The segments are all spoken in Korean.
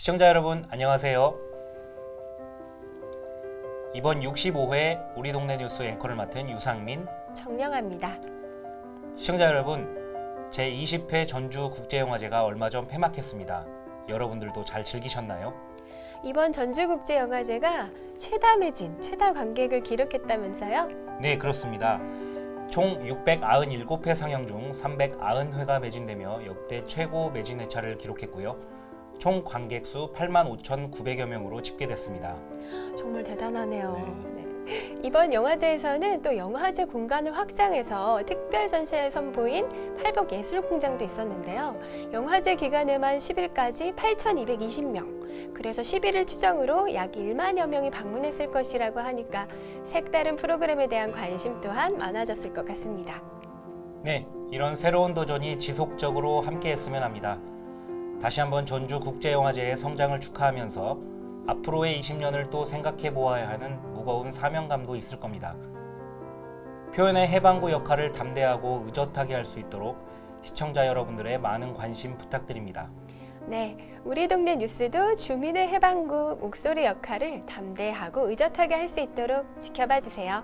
시청자 여러분 안녕하세요. 이번 65회 우리 동네 뉴스 앵커를 맡은 유상민, 정영아입니다. 시청자 여러분, 제20회 전주국제영화제가 얼마 전 폐막했습니다. 여러분들도 잘 즐기셨나요? 이번 전주국제영화제가 최다 매진, 최다 관객을 기록했다면서요? 네, 그렇습니다. 총 697회 상영 중 390회가 매진되며 역대 최고 매진 회차를 기록했고요. 총 관객 수 85,900여 명으로 집계됐습니다. 정말 대단하네요. 네. 이번 영화제에서는 또 영화제 공간을 확장해서 특별 전시에 선보인 팔복 예술공장도 있었는데요. 영화제 기간에만 10일까지 8,220명, 그래서 11일 추정으로 약 1만여 명이 방문했을 것이라고 하니까 색다른 프로그램에 대한 관심 또한 많아졌을 것 같습니다. 네, 이런 새로운 도전이 지속적으로 함께했으면 합니다. 다시 한번 전주국제영화제의 성장을 축하하면서 앞으로의 20년을 또 생각해 보아야 하는 무거운 사명감도 있을 겁니다. 표현의 해방구 역할을 담대하고 의젓하게 할 수 있도록 시청자 여러분들의 많은 관심 부탁드립니다. 네, 우리 동네 뉴스도 주민의 해방구 목소리 역할을 담대하고 의젓하게 할 수 있도록 지켜봐 주세요.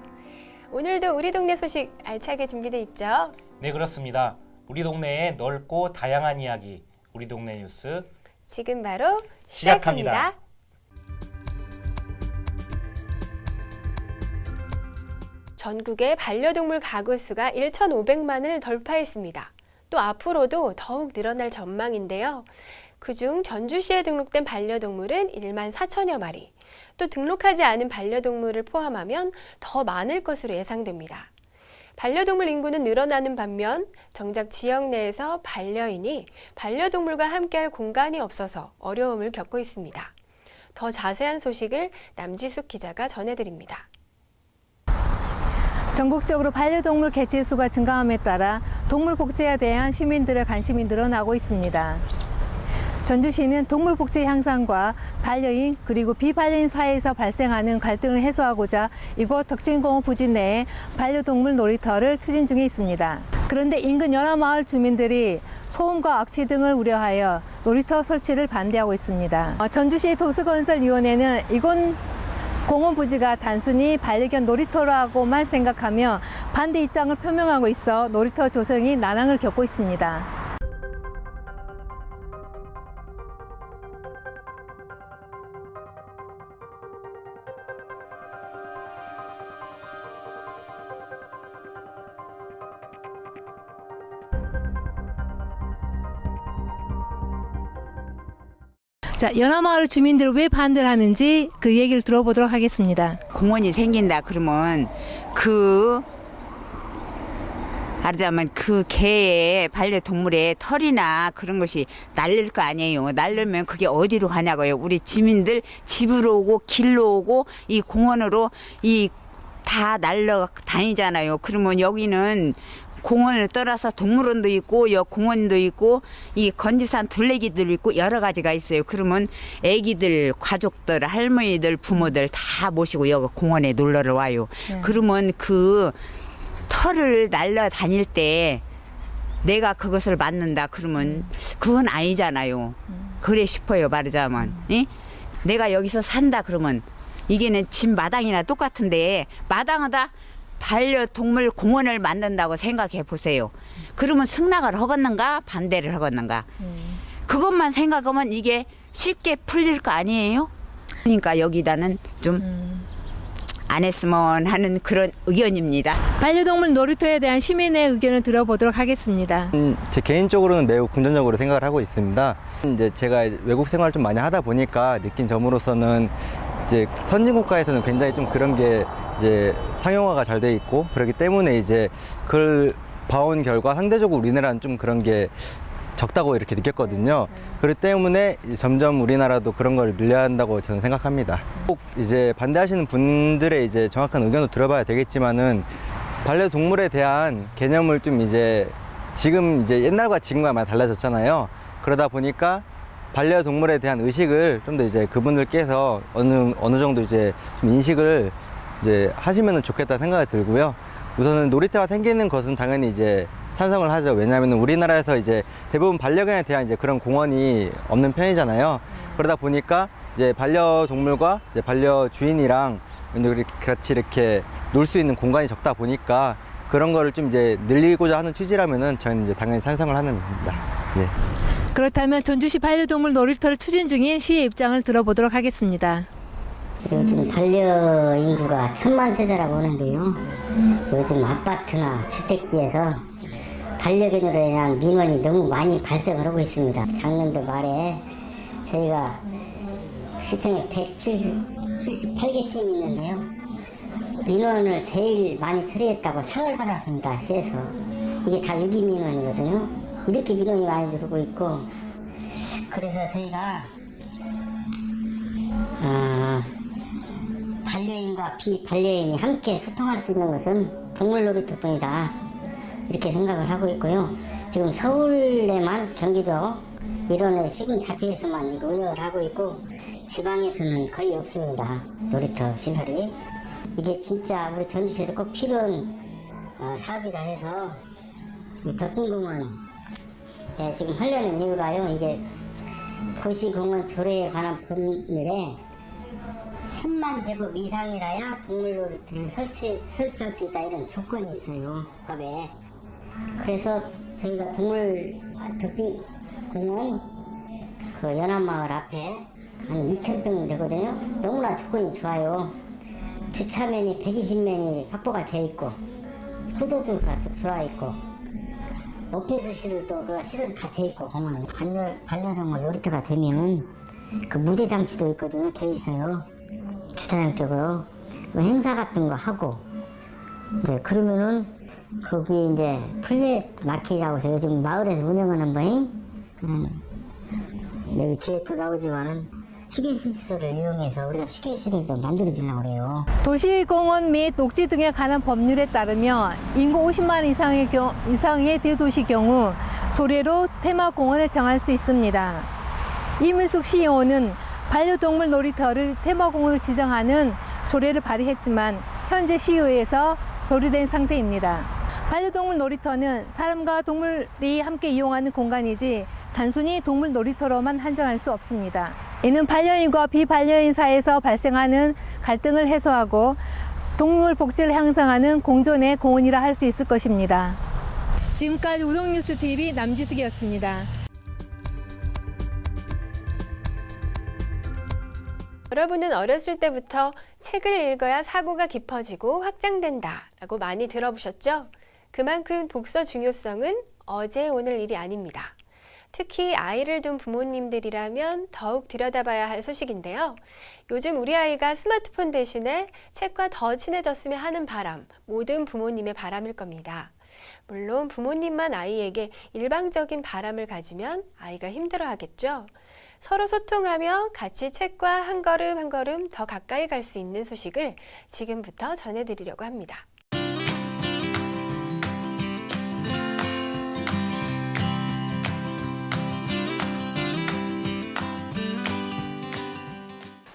오늘도 우리 동네 소식 알차게 준비돼 있죠? 네, 그렇습니다. 우리 동네의 넓고 다양한 이야기, 우리 동네 뉴스 지금 바로 시작합니다. 전국의 반려동물 가구 수가 1,500만을 돌파했습니다. 또 앞으로도 더욱 늘어날 전망인데요. 그중 전주시에 등록된 반려동물은 1만 4천여 마리, 또 등록하지 않은 반려동물을 포함하면 더 많을 것으로 예상됩니다. 반려동물 인구는 늘어나는 반면 정작 지역 내에서 반려인이 반려동물과 함께할 공간이 없어서 어려움을 겪고 있습니다. 더 자세한 소식을 남지숙 기자가 전해드립니다. 전국적으로 반려동물 개체 수가 증가함에 따라 동물 복지에 대한 시민들의 관심이 늘어나고 있습니다. 전주시는 동물 복지 향상과 반려인 그리고 비반려인 사이에서 발생하는 갈등을 해소하고자 이곳 덕진공원 부지 내에 반려동물 놀이터를 추진 중에 있습니다. 그런데 인근 여러 마을 주민들이 소음과 악취 등을 우려하여 놀이터 설치를 반대하고 있습니다. 전주시 도시건설위원회는 이곳 공원 부지가 단순히 반려견 놀이터라고만 생각하며 반대 입장을 표명하고 있어 놀이터 조성이 난항을 겪고 있습니다. 자, 연화마을 주민들 왜 반대를 하는지 그 얘기를 들어보도록 하겠습니다. 공원이 생긴다 그러면 말하자면 그 개의 반려동물의 털이나 그런 것이 날릴 거 아니에요. 날르면 그게 어디로 가냐고요. 우리 주민들 집으로 오고 길로 오고 이 공원으로 다 날려 다니잖아요. 그러면 여기는 공원을 떠나서 동물원도 있고 공원도 있고 이 건지산 둘레기들 있고 여러 가지가 있어요. 그러면 애기들, 가족들, 할머니들, 부모들 다 모시고 여기 공원에 놀러를 와요. 네. 그러면 그 털을 날려 다닐 때 내가 그것을 맞는다 그러면 그건 아니잖아요. 그래 싶어요. 말하자면 내가 여기서 산다 그러면 이게는 집 마당이나 똑같은데 마당하다 반려동물 공원을 만든다고 생각해 보세요. 그러면 승낙을 하겠는가 반대를 하겠는가. 그것만 생각하면 이게 쉽게 풀릴 거 아니에요. 그러니까 여기다는 좀 안 했으면 하는 그런 의견입니다. 반려동물 놀이터에 대한 시민의 의견을 들어보도록 하겠습니다. 제 개인적으로는 매우 긍정적으로 생각을 하고 있습니다. 이제 제가 외국 생활을 좀 많이 하다 보니까 느낀 점으로서는 이제 선진국가에서는 굉장히 좀 그런 게 이제 상용화가 잘 돼 있고 그렇기 때문에 이제 그걸 봐온 결과 상대적으로 우리나라는 좀 그런 게 적다고 이렇게 느꼈거든요. 그렇기 때문에 점점 우리나라도 그런 걸 늘려야 한다고 저는 생각합니다. 꼭 이제 반대하시는 분들의 이제 정확한 의견도 들어봐야 되겠지만은 반려동물에 대한 개념을 좀 이제 지금 이제 옛날과 지금과 많이 달라졌잖아요. 그러다 보니까 반려동물에 대한 의식을 좀 더 이제 그분들께서 어느 정도 이제 좀 인식을 이제 하시면 좋겠다 생각이 들고요. 우선은 놀이터가 생기는 것은 당연히 이제 찬성을 하죠. 왜냐하면 우리나라에서 이제 대부분 반려견에 대한 이제 그런 공원이 없는 편이잖아요. 그러다 보니까 이제 반려동물과 이제 반려주인이랑 같이 이렇게 놀 수 있는 공간이 적다 보니까 그런 거를 좀 이제 늘리고자 하는 취지라면은 저희는 이제 당연히 찬성을 하는 겁니다. 네. 그렇다면 전주시 반려동물 놀이터를 추진 중인 시의 입장을 들어보도록 하겠습니다. 요즘 반려 인구가 1000만 세대라고 하는데요. 요즘 아파트나 주택지에서 반려견으로 인한 민원이 너무 많이 발생을 하고 있습니다. 작년도 말에 저희가 시청에 178개 팀이 있는데요. 민원을 제일 많이 처리했다고 상을 받았습니다. 시에서. 이게 다 유기민원이거든요. 이렇게 민원이 많이 들어오고 있고, 그래서 저희가 반려인과 비반려인이 함께 소통할 수 있는 것은 동물놀이터뿐이다, 이렇게 생각을 하고 있고요. 지금 서울에만, 경기도 이런 시군자치에서만 운영을 하고 있고, 지방에서는 거의 없습니다. 놀이터 시설이. 이게 진짜 우리 전주시에도 꼭 필요한 사업이다 해서 덕진공원 지금 하려는 이유가요. 이게 도시공원 조례에 관한 법률에 10만 제곱 이상이라야 동물놀이터를 설치할 수 있다, 이런 조건이 있어요, 법에. 그래서 저희가 덕진공원 그 연안마을 앞에 한 2,000평 되거든요. 너무나 조건이 좋아요. 주차면이 120면이 확보가 되어 있고, 수도도 들어와 있고, 오피스 시설도 그 시설이 다 되어 있고, 공원 반려동물 놀이터가 되면 그 무대 장치도 있거든요. 되어 있어요. 주차장 쪽으로 행사 같은 거 하고, 이제 그러면은 거기 이제 플랫 마켓이라고 해서 요즘 마을에서 운영하는 거에 여기 뒤에 또 나오지만은 휴게시설을 이용해서 우리가 휴게시설도 만들어주려고 그래요. 도시공원 및 녹지 등에 관한 법률에 따르면 인구 50만 이상의 대도시 경우 조례로 테마공원을 정할 수 있습니다. 이문숙 시의원은 반려동물 놀이터를 테마공원으로 지정하는 조례를 발의했지만 현재 시의회에서 보류된 상태입니다. 반려동물 놀이터는 사람과 동물이 함께 이용하는 공간이지 단순히 동물 놀이터로만 한정할 수 없습니다. 이는 반려인과 비반려인 사이에서 발생하는 갈등을 해소하고 동물 복지를 향상하는 공존의 공원이라 할 수 있을 것입니다. 지금까지 우동뉴스TV 남지숙이었습니다. 여러분은 어렸을 때부터 책을 읽어야 사고가 깊어지고 확장된다 라고 많이 들어보셨죠? 그만큼 독서 중요성은 어제 오늘 일이 아닙니다. 특히 아이를 둔 부모님들이라면 더욱 들여다봐야 할 소식인데요. 요즘 우리 아이가 스마트폰 대신에 책과 더 친해졌으면 하는 바람, 모든 부모님의 바람일 겁니다. 물론 부모님만 아이에게 일방적인 바람을 가지면 아이가 힘들어하겠죠. 서로 소통하며 같이 책과 한 걸음 한 걸음 더 가까이 갈 수 있는 소식을 지금부터 전해드리려고 합니다.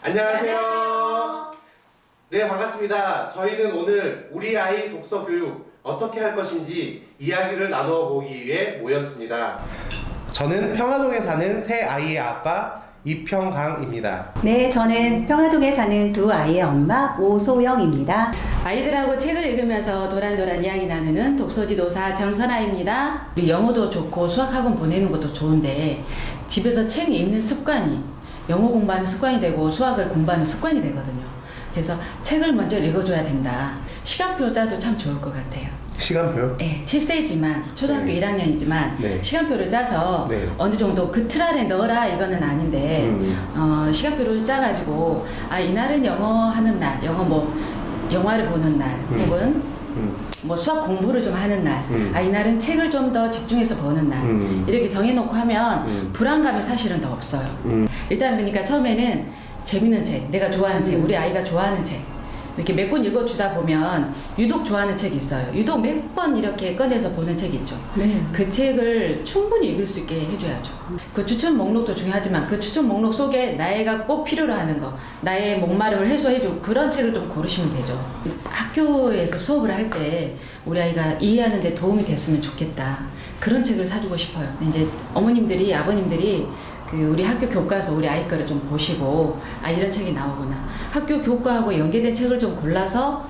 안녕하세요. 네, 반갑습니다. 저희는 오늘 우리 아이 독서 교육 어떻게 할 것인지 이야기를 나눠보기 위해 모였습니다. 저는 평화동에 사는 새 아이의 아빠 이평강입니다. 네, 저는 평화동에 사는 두 아이의 엄마 오소영입니다. 아이들하고 책을 읽으면서 도란도란 이야기 나누는 독서지도사 정선아입니다. 영어도 좋고 수학학원 보내는 것도 좋은데 집에서 책 읽는 습관이 영어 공부하는 습관이 되고 수학을 공부하는 습관이 되거든요. 그래서 책을 먼저 읽어줘야 된다. 시간표 짜도 참 좋을 것 같아요. 시간표요? 네, 7세지만 초등학교 네. 1학년이지만 네. 시간표를 짜서 네. 어느 정도 그 틀 안에 넣어라 이거는 아닌데 시간표를 짜가지고 이날은 영어 하는 날, 영화를 보는 날 혹은 뭐 수학 공부를 좀 하는 날, 이날은 책을 좀 더 집중해서 보는 날 이렇게 정해놓고 하면 불안감이 사실은 더 없어요. 일단 그러니까 처음에는 재밌는 책, 내가 좋아하는 책, 우리 아이가 좋아하는 책 이렇게 몇 권 읽어주다 보면 유독 좋아하는 책이 있어요. 유독 몇 번 이렇게 꺼내서 보는 책이 있죠. 네. 그 책을 충분히 읽을 수 있게 해줘야죠. 그 추천 목록도 중요하지만 그 추천 목록 속에 나이가 꼭 필요로 하는 거, 나의 목마름을 해소해줄 그런 책을 좀 고르시면 되죠. 학교에서 수업을 할 때 우리 아이가 이해하는 데 도움이 됐으면 좋겠다. 그런 책을 사주고 싶어요. 이제 어머님들이, 아버님들이 우리 학교 교과서 우리 아이 거를 좀 보시고 아 이런 책이 나오구나. 학교 교과하고 연계된 책을 좀 골라서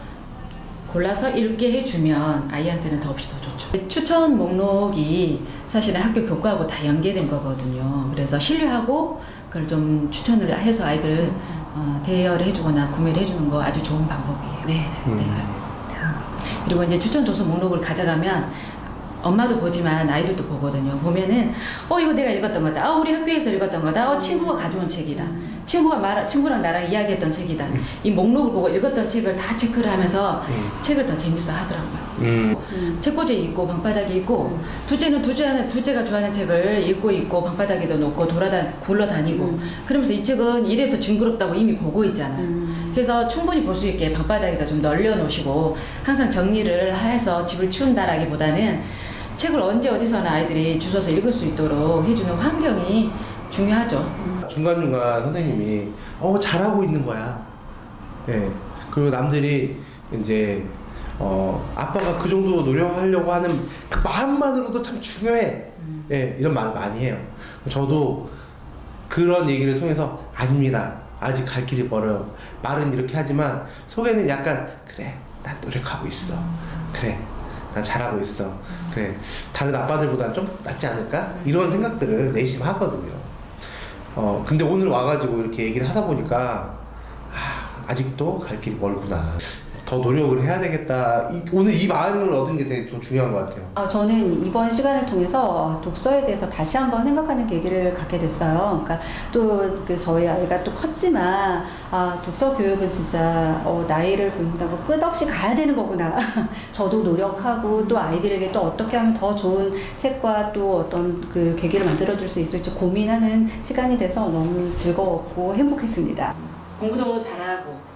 읽게 해주면 아이한테는 더없이 더 좋죠. 추천 목록이 사실은 학교 교과하고 다 연계된 거거든요. 그래서 신뢰하고 그걸 좀 추천을 해서 아이들 대여를 해주거나 구매를 해주는 거 아주 좋은 방법이에요. 네. 그리고 이제 추천 도서 목록을 가져가면 엄마도 보지만 아이들도 보거든요. 보면은 이거 내가 읽었던 거다. 우리 학교에서 읽었던 거다. 친구가 가져온 책이다. 친구랑 나랑 이야기했던 책이다. 이 목록을 보고 읽었던 책을 다 체크를 하면서 책을 더 재밌어 하더라고요. 책꽂이에 있고 방바닥에 있고 둘째가 좋아하는 책을 읽고 있고 방바닥에도 놓고 굴러다니고 그러면서 이 책은 이래서 징그럽다고 이미 보고 있잖아. 그래서 충분히 볼 수 있게 방바닥에다 좀 널려 놓으시고 항상 정리를 해서 집을 치운다라기보다는 책을 언제 어디서나 아이들이 주워서 읽을 수 있도록 해주는 환경이 중요하죠. 중간중간 선생님이 잘하고 있는 거야. 예. 그리고 남들이 이제 아빠가 그 정도 노력하려고 하는 그 마음만으로도 참 중요해. 예, 이런 말을 많이 해요. 저도 그런 얘기를 통해서 아닙니다. 아직 갈 길이 멀어요. 말은 이렇게 하지만 속에는 약간 그래, 난 노력하고 있어. 그래, 난 잘하고 있어. 그래, 다른 아빠들보다는 좀 낫지 않을까? 이런 생각들을 내심 하거든요. 근데 오늘 와가지고 이렇게 얘기를 하다 보니까 아직도 갈 길이 멀구나. 더 노력을 해야 되겠다. 오늘 이 마음을 얻은 게 되게 좀 중요한 것 같아요. 저는 이번 시간을 통해서 독서에 대해서 다시 한번 생각하는 계기를 갖게 됐어요. 그러니까 또 저희 아이가 또 컸지만 독서 교육은 진짜 나이를 공부하고 끝없이 가야 되는 거구나. 저도 노력하고 또 아이들에게 또 어떻게 하면 더 좋은 책과 또 어떤 그 계기를 만들어줄 수 있을지 고민하는 시간이 돼서 너무 즐거웠고 행복했습니다. 공부도 잘하고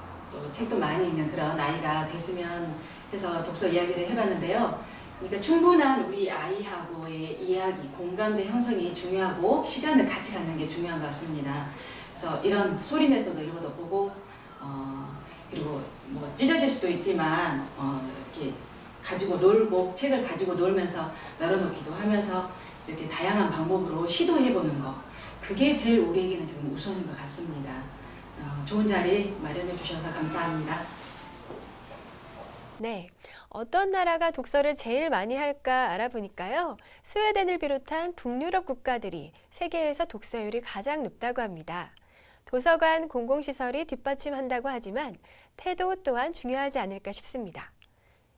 책도 많이 읽는 그런 아이가 됐으면 해서 독서 이야기를 해봤는데요. 그러니까 충분한 우리 아이하고의 이야기, 공감대 형성이 중요하고 시간을 같이 갖는 게 중요한 것 같습니다. 그래서 이런 소리 내서도 읽어도 보고 그리고 뭐 찢어질 수도 있지만 이렇게 가지고 놀고 책을 가지고 놀면서 널어놓기도 하면서 이렇게 다양한 방법으로 시도해보는 거 그게 제일 우리에게는 지금 우선인 것 같습니다. 좋은 자리 마련해 주셔서 감사합니다. 네, 어떤 나라가 독서를 제일 많이 할까 알아보니까요. 스웨덴을 비롯한 북유럽 국가들이 세계에서 독서율이 가장 높다고 합니다. 도서관, 공공시설이 뒷받침한다고 하지만 태도 또한 중요하지 않을까 싶습니다.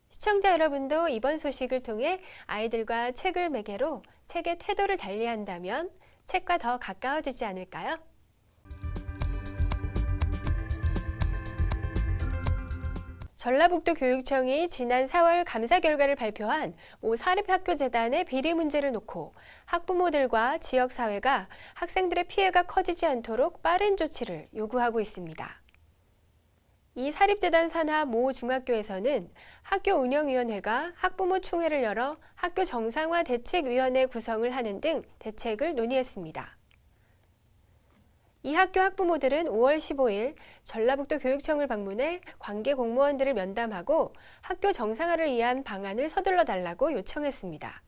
시청자 여러분도 이번 소식을 통해 아이들과 책을 매개로 책의 태도를 달리한다면 책과 더 가까워지지 않을까요? 전라북도 교육청이 지난 4월 감사 결과를 발표한 모 사립학교재단의 비리 문제를 놓고 학부모들과 지역사회가 학생들의 피해가 커지지 않도록 빠른 조치를 요구하고 있습니다. 이 사립재단 산하 모 중학교에서는 학교 운영위원회가 학부모 총회를 열어 학교 정상화 대책위원회 구성을 하는 등 대책을 논의했습니다. 이 학교 학부모들은 5월 15일 전라북도 교육청을 방문해 관계 공무원들을 면담하고 학교 정상화를 위한 방안을 서둘러 달라고 요청했습니다.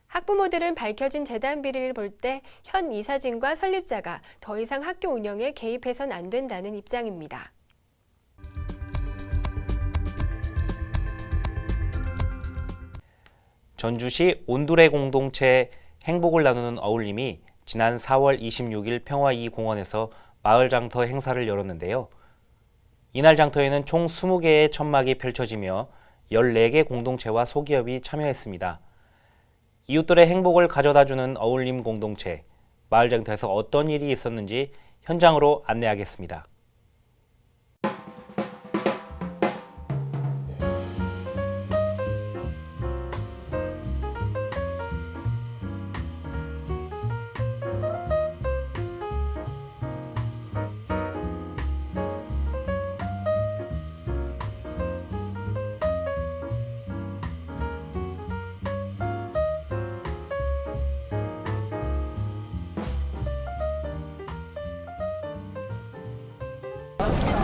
학부모들은 밝혀진 재단 비리를 볼 때 현 이사진과 설립자가 더 이상 학교 운영에 개입해선 안 된다는 입장입니다. 전주시 온두레 공동체 행복을 나누는 어울림이 지난 4월 26일 평화 2 공원에서 마을 장터 행사를 열었는데요. 이날 장터에는 총 20개의 천막이 펼쳐지며 14개 공동체와 소기업이 참여했습니다. 이웃들의 행복을 가져다주는 어울림 공동체, 마을 장터에서 어떤 일이 있었는지 현장으로 안내하겠습니다.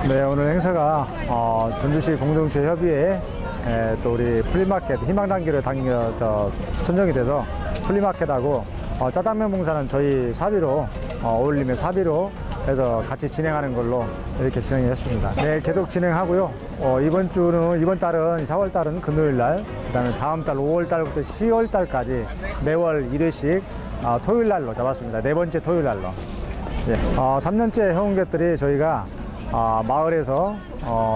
네, 오늘 행사가 전주시 공동체 협의회 또 우리 플리마켓 희망 단계로 선정이 돼서 플리마켓하고 짜장면 봉사는 저희 사비로 어울림의 사비로 해서 같이 진행하는 걸로 이렇게 진행했습니다. 네, 계속 진행하고요. 이번 달은 4월 달은 금요일 날, 그다음에 다음 달 5월 달부터 10월 달까지 매월 1회씩 토요일 날로 잡았습니다. 네 번째 토요일 날로. 예, 3년째 해온 것들이 저희가 마을에서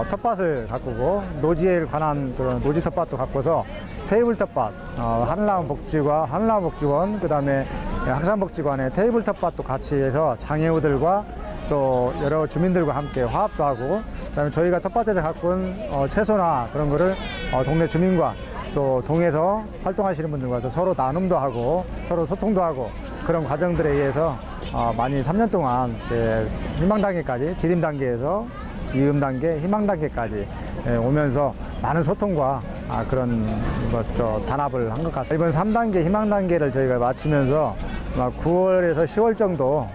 텃밭을 가꾸고 노지에 관한 그런 노지 텃밭도 가꿔서 테이블 텃밭, 한라복지원, 그다음에 학산복지관의 테이블 텃밭도 같이 해서 장애우들과 또 여러 주민들과 함께 화합도 하고, 그다음에 저희가 텃밭에서 가꾼 채소나 그런 거를 동네 주민과 또 동에서 활동하시는 분들과 서로 나눔도 하고 서로 소통도 하고 그런 과정들에 의해서 많이 3년 동안 희망 단계까지 디딤 단계에서 이음 단계, 희망 단계까지 오면서 많은 소통과 그런 단합을 한 것 같습니다. 이번 3단계 희망 단계를 저희가 마치면서 9월에서 10월 정도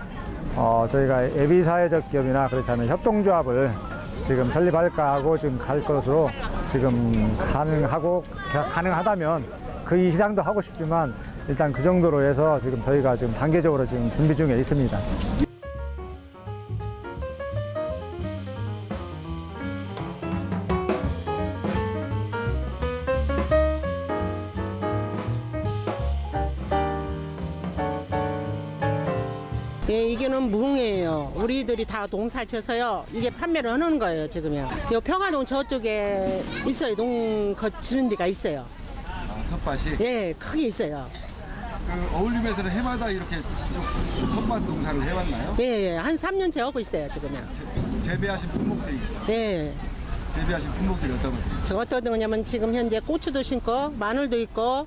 저희가 예비사회적 기업이나 그렇지 않은 협동조합을 지금 설립할까 하고 지금 갈 것으로 지금 가능하다면 그 이상도 하고 싶지만 일단 그 정도로 해서 지금 저희가 지금 단계적으로 지금 준비 중에 있습니다. 예, 이게는 무궁이에요. 우리들이 다 농사 지어서요. 이게 판매를 하는 거예요, 지금요. 요 평화동 저쪽에 있어요. 지는 데가 있어요. 텃밭이? 예, 크게 있어요. 어울림에서는 해마다 이렇게 텃밭 농사를 해왔나요? 예, 한 3년째 하고 있어요, 지금요. 재배하신 품목들이? 예. 재배하신 품목들이 어떤 것들이요? 저 어떤 거냐면 지금 현재 고추도 심고, 마늘도 있고,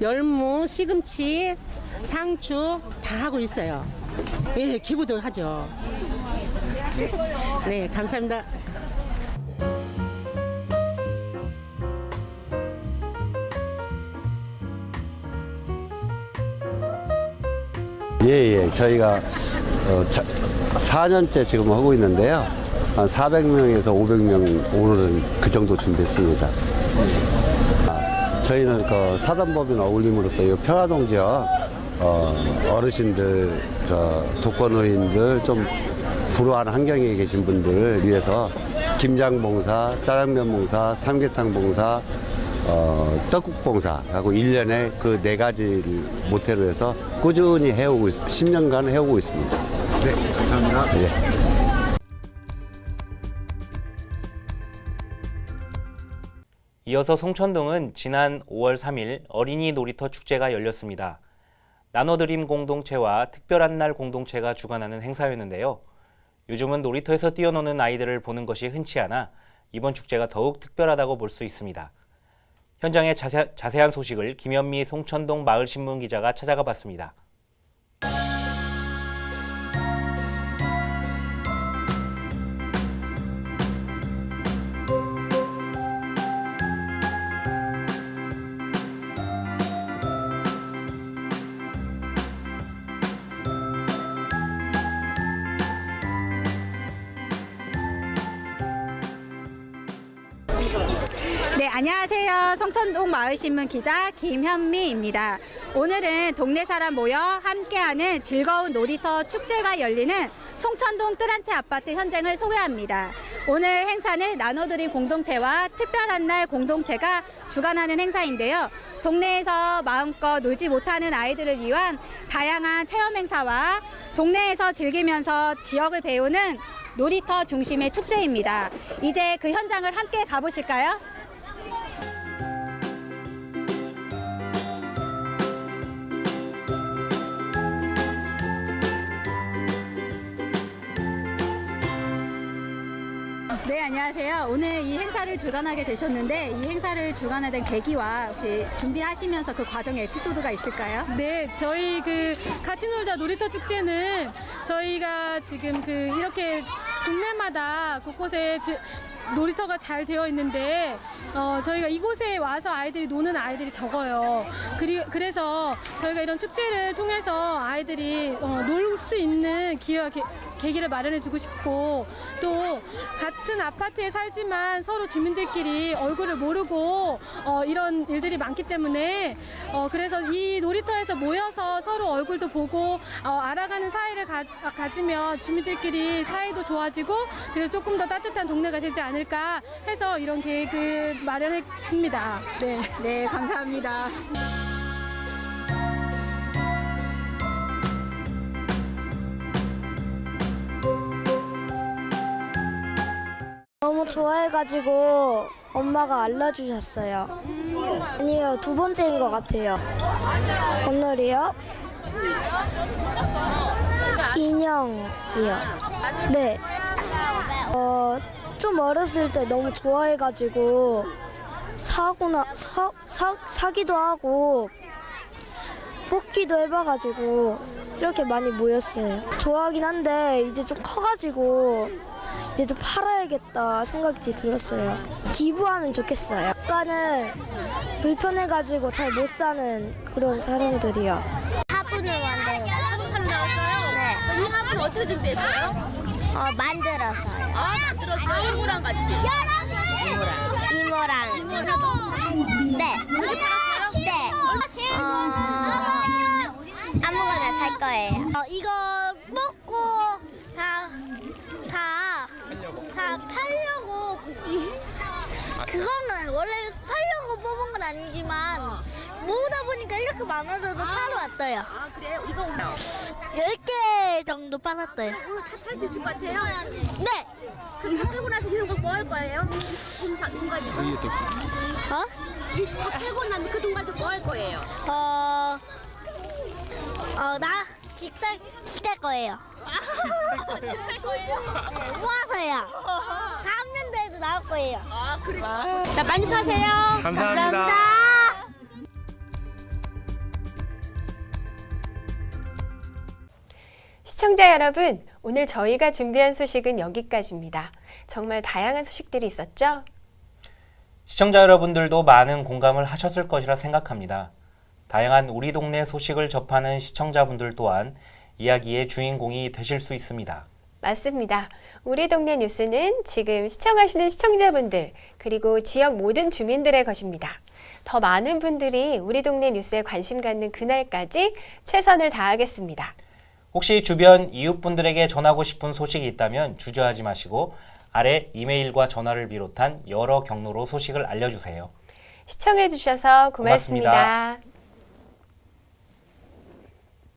열무, 시금치, 상추 다 하고 있어요. 예, 기부도 하죠. 네, 감사합니다. 예, 저희가 4년째 지금 하고 있는데요. 한 400명에서 500명 오늘은 그 정도 준비했습니다. 저희는 그 사단법인 어울림으로서 이 평화동 지역 어르신들, 독거노인들 좀 불우한 환경에 계신 분들을 위해서 김장 봉사, 짜장면 봉사, 삼계탕 봉사, 떡국 봉사하고 1년에 그 4가지를 모태로 해서 꾸준히 해오고 10년간 해오고 있습니다. 네, 감사합니다. 네. 이어서 송천동은 지난 5월 3일 어린이 놀이터 축제가 열렸습니다. 나눠드림 공동체와 특별한 날 공동체가 주관하는 행사였는데요. 요즘은 놀이터에서 뛰어노는 아이들을 보는 것이 흔치 않아 이번 축제가 더욱 특별하다고 볼 수 있습니다. 현장의 자세한 소식을 김현미 송천동 마을신문 기자가 찾아가 봤습니다. 네, 안녕하세요. 송천동 마을신문 기자 김현미입니다. 오늘은 동네 사람 모여 함께하는 즐거운 놀이터 축제가 열리는 송천동 뜰한채 아파트 현장을 소개합니다. 오늘 행사는 나눠드림 공동체와 특별한 날 공동체가 주관하는 행사인데요. 동네에서 마음껏 놀지 못하는 아이들을 위한 다양한 체험 행사와 동네에서 즐기면서 지역을 배우는 놀이터 중심의 축제입니다. 이제 그 현장을 함께 가보실까요? 네, 안녕하세요. 오늘 이 행사를 주관하게 되셨는데 이 행사를 주관하는 계기와 혹시 준비하시면서 그 과정의 에피소드가 있을까요? 네, 저희 같이 놀자 놀이터 축제는 저희가 지금 이렇게 동네마다 곳곳에 놀이터가 잘 되어 있는데 저희가 이곳에 와서 아이들이 노는 아이들이 적어요. 그래서 저희가 이런 축제를 통해서 아이들이 놀 수 있는 기회가 계기를 마련해주고 싶고 또 같은 아파트에 살지만 서로 주민들끼리 얼굴을 모르고 이런 일들이 많기 때문에 그래서 이 놀이터에서 모여서 서로 얼굴도 보고 알아가는 사이를 가지면 주민들끼리 사이도 좋아지고 그래서 조금 더 따뜻한 동네가 되지 않을까 해서 이런 계획을 마련했습니다. 네, 네, 감사합니다. 너무 좋아해가지고 엄마가 알려주셨어요. 아니요, 두 번째인 것 같아요. 오늘이요? 인형이요. 네. 좀 어렸을 때 너무 좋아해가지고 사기도 하고 뽑기도 해봐가지고 이렇게 많이 모였어요. 좋아하긴 한데 이제 좀 커가지고 이제 좀 팔아야겠다 생각이 들었어요. 기부하면 좋겠어요. 약간은 불편해가지고 잘 못 사는 그런 사람들이요. 화분을 만들어요. 화분 만들었어요? 네. 이 화분 어떻게 준비했어요? 만들었어요. 만들었어요? 누구랑 같이? 이모랑. 네. 두개 팔았어요? 네. 아무거나 살 거예요. 이거 먹고 다 팔려고. 그거는 원래 팔려고 뽑은 건 아니지만 모으다 보니까 이렇게 많아져도 팔러 왔어요. 아, 그래요? 이거 10개 정도 팔았어요. 다 팔 수 있을 것 같아요? 네. 그럼 다 팔고 나서 이런 거 뭐 할 거예요? 돈 가지고? 다 팔고 나면 그 돈 가지고 뭐 할 거예요? 나 집살 거예요. 집살 거예요? 모아서요. 다음 연도에도 나올 거예요. 아, 그래. 자, 많이 파세요. 감사합니다. 시청자 여러분, 오늘 저희가 준비한 소식은 여기까지입니다. 정말 다양한 소식들이 있었죠? 시청자 여러분들도 많은 공감을 하셨을 것이라 생각합니다. 다양한 우리 동네 소식을 접하는 시청자분들 또한 이야기의 주인공이 되실 수 있습니다. 맞습니다. 우리 동네 뉴스는 지금 시청하시는 시청자분들 그리고 지역 모든 주민들의 것입니다. 더 많은 분들이 우리 동네 뉴스에 관심 갖는 그날까지 최선을 다하겠습니다. 혹시 주변 이웃분들에게 전하고 싶은 소식이 있다면 주저하지 마시고 아래 이메일과 전화를 비롯한 여러 경로로 소식을 알려주세요. 시청해 주셔서 고맙습니다. 고맙습니다.